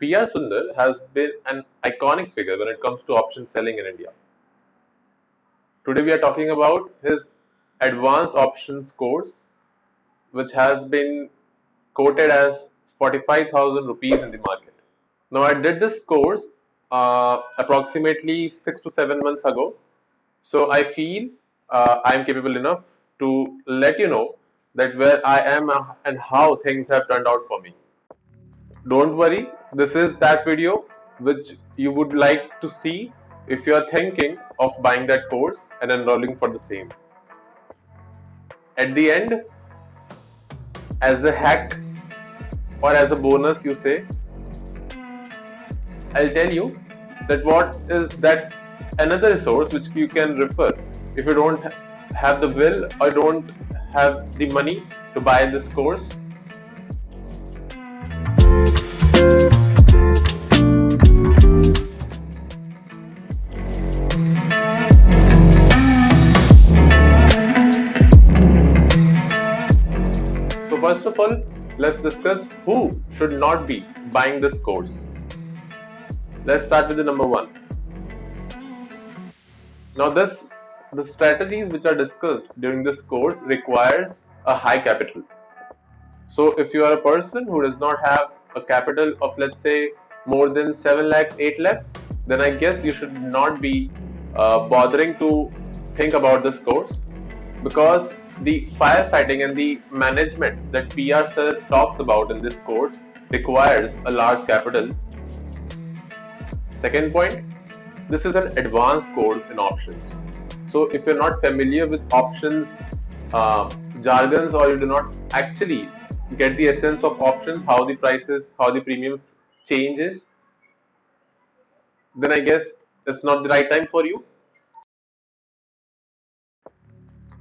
PR Sundar has been an iconic figure when it comes to option selling in India. Today we are talking about his advanced options course, which has been quoted as 45,000 rupees in the market. Now, I did this course approximately 6 to 7 months ago, so I feel I am capable enough to let you know that where I am and how things have turned out for me. Don't worry, this is that video which you would like to see if you are thinking of buying that course and enrolling for the same. At the end, as a hack or as a bonus, you say, I'll tell you that what is that another resource which you can refer if you don't have the will or don't have the money to buy this course. So first of all, let's discuss who should not be buying this course. Let's start with the number one. Now the strategies which are discussed during this course requires a high capital. So if you are a person who does not have a capital of, let's say, more than 7 lakhs, 8 lakhs, then I guess you should not be bothering to think about this course, because the firefighting and the management that PR sir talks about in this course requires a large capital. Second point, this is an advanced course in options. So if you're not familiar with options jargons, or you do not actually get the essence of options, how the prices, how the premiums changes, then I guess it's not the right time for you.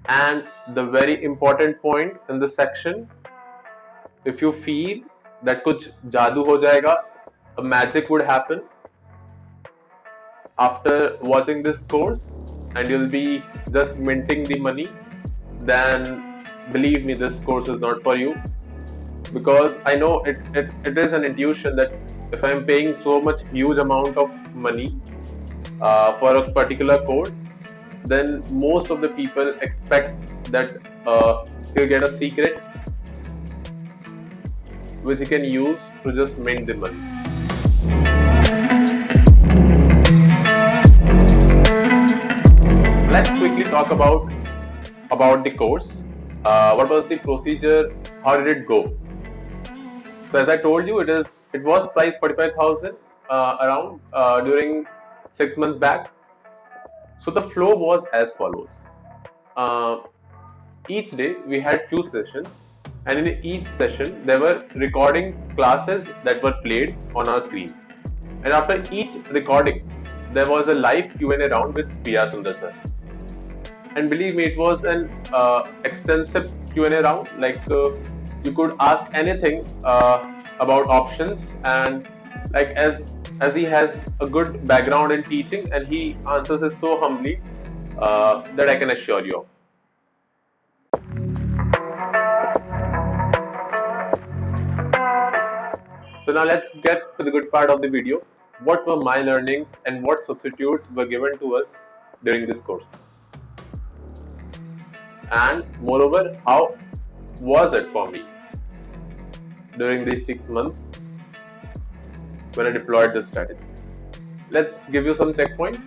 And the very important point in this section, if you feel that kuch jadoo ho jayega, a magic would happen after watching this course and you'll be just minting the money, then believe me, this course is not for you. Because I know it is an intuition that if I'm paying so much huge amount of money for a particular course, then most of the people expect that you get a secret which you can use to just mint the money. Let's quickly talk about the course. What was the procedure? How did it go? So as I told you, it was priced 45,000 around during 6 months back. So the flow was as follows. Uh, each day we had few sessions, and in each session there were recording classes that were played on our screen. And after each recordings, there was a live Q&A round with PR Sundar sir. And believe me, it was an extensive Q&A round. You could ask anything about options, and like as he has a good background in teaching and he answers it so humbly that I can assure you of. So now let's get to the good part of the video. What were my learnings and what substitutes were given to us during this course? And moreover, how was it for me during these 6 months when I deployed this strategy? Let's give you some checkpoints.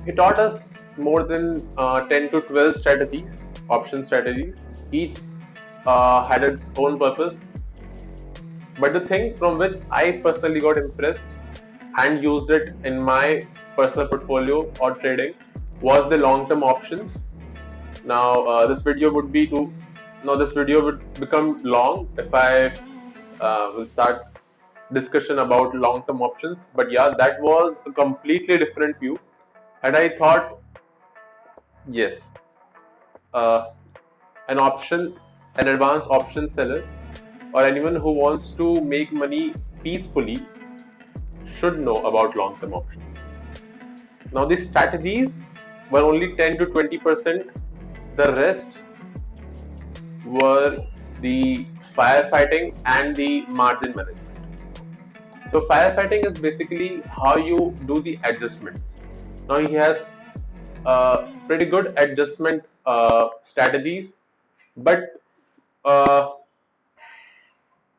He taught us more than 10 to 12 strategies, option strategies. Each had its own purpose. But the thing from which I personally got impressed and used it in my personal portfolio or trading was the long-term options. Now this video would become long if I will start discussion about long-term options. But yeah, that was a completely different view, and I thought, yes, uh, an advanced option seller, or anyone who wants to make money peacefully should know about long-term options. Now, these strategies were only 10 to 20%. The rest were the firefighting and the margin management. So firefighting is basically how you do the adjustments. Now he has pretty good adjustment strategies, but uh,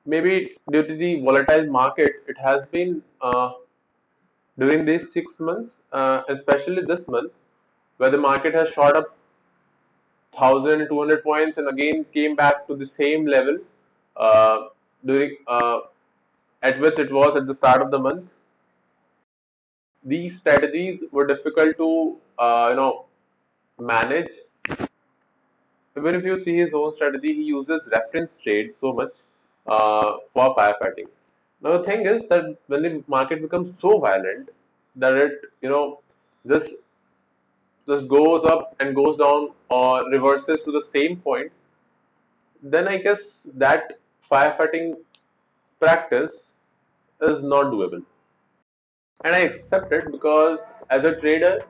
maybe due to the volatile market, it has been during these 6 months, especially this month, where the market has shot up 1,200 points and again came back to the same level uh, during at which it was at the start of the month. These strategies were difficult to manage. Even if you see his own strategy, he uses reference trade so much for firefighting. Now the thing is that when the market becomes so violent that it just just goes up and goes down or reverses to the same point, then I guess that firefighting practice is not doable. And I accept it because as a trader,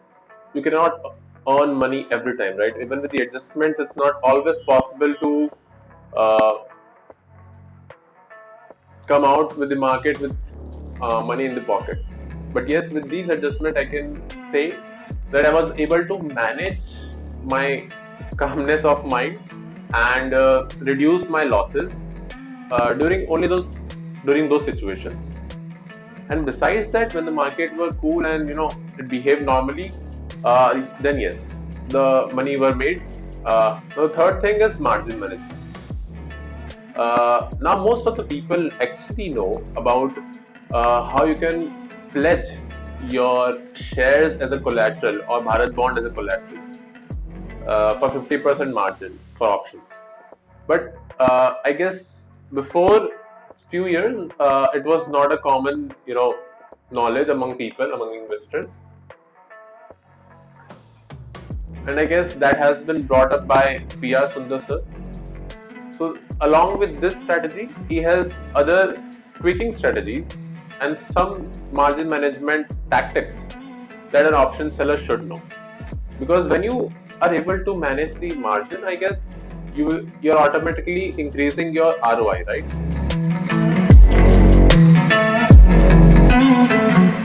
you cannot earn money every time, right? Even with the adjustments, it's not always possible to uh, come out with the market with money in the pocket. But yes, with these adjustments, I can say that I was able to manage my calmness of mind and reduce my losses during only those situations. And besides that, when the market were cool and it behaved normally, then yes, the money were made. The third thing is margin management. Now, most of the people actually know about how you can pledge your shares as a collateral or Bharat bond as a collateral for 50% margin for options. But I guess before few years, it was not a common knowledge among people, among investors, and I guess that has been brought up by PR Sundar sir. So, along with this strategy, he has other tweaking strategies and some margin management tactics that an option seller should know. Because when you are able to manage the margin, I guess you're automatically increasing your ROI, right?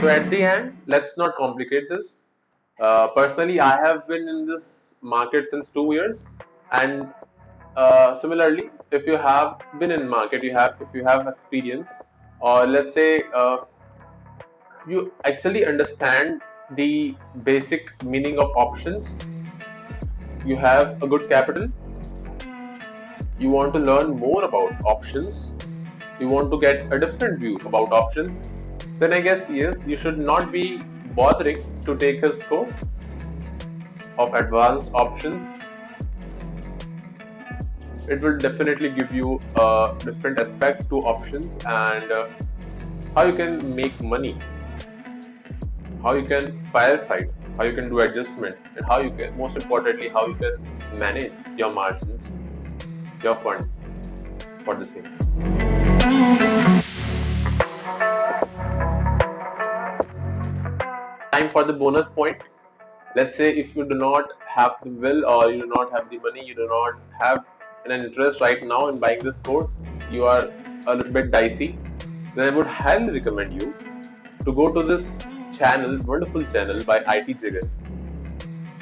So at the end, let's not complicate this. Personally, I have been in this market since 2 years, and similarly, if you have been in market, if you have experience, or let's say you actually understand the basic meaning of options, you have a good capital, you want to learn more about options, you want to get a different view about options, then I guess yes, you should not be bothering to take his course of advanced options. It will definitely give you a different aspect to options and how you can make money, how you can firefight, how you can do adjustments, and how you can, most importantly, how you can manage your margins, your funds for the same. Time for the bonus point. Let's say if you do not have the will or you do not have the money, you do not have an interest right now in buying this course, you are a little bit dicey, then I would highly recommend you to go to this channel, wonderful channel by IT Jigar.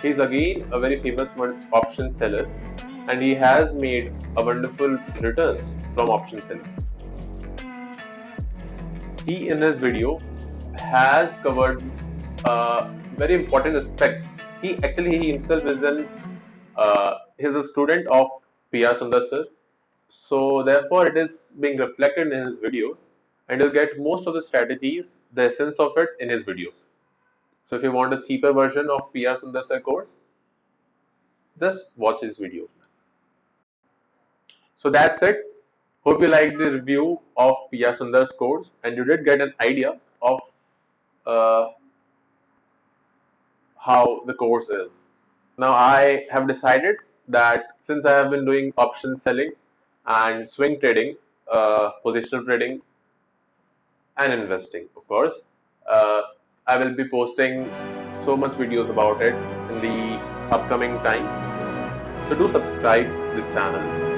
He's again a very famous option seller and he has made a wonderful returns from option selling. He in his video has covered very important aspects. He himself is an he's a student of PR Sundar sir, so therefore it is being reflected in his videos, and you'll get most of the strategies, the essence of it in his videos. So if you want a cheaper version of PR Sundar sir course, just watch his videos. So that's it. Hope you liked the review of PR Sundar's course, and you did get an idea of uh, how the course is. Now, I have decided that since I have been doing option selling and swing trading, positional trading, and investing, of course, uh, I will be posting so much videos about it in the upcoming time. So, do subscribe to this channel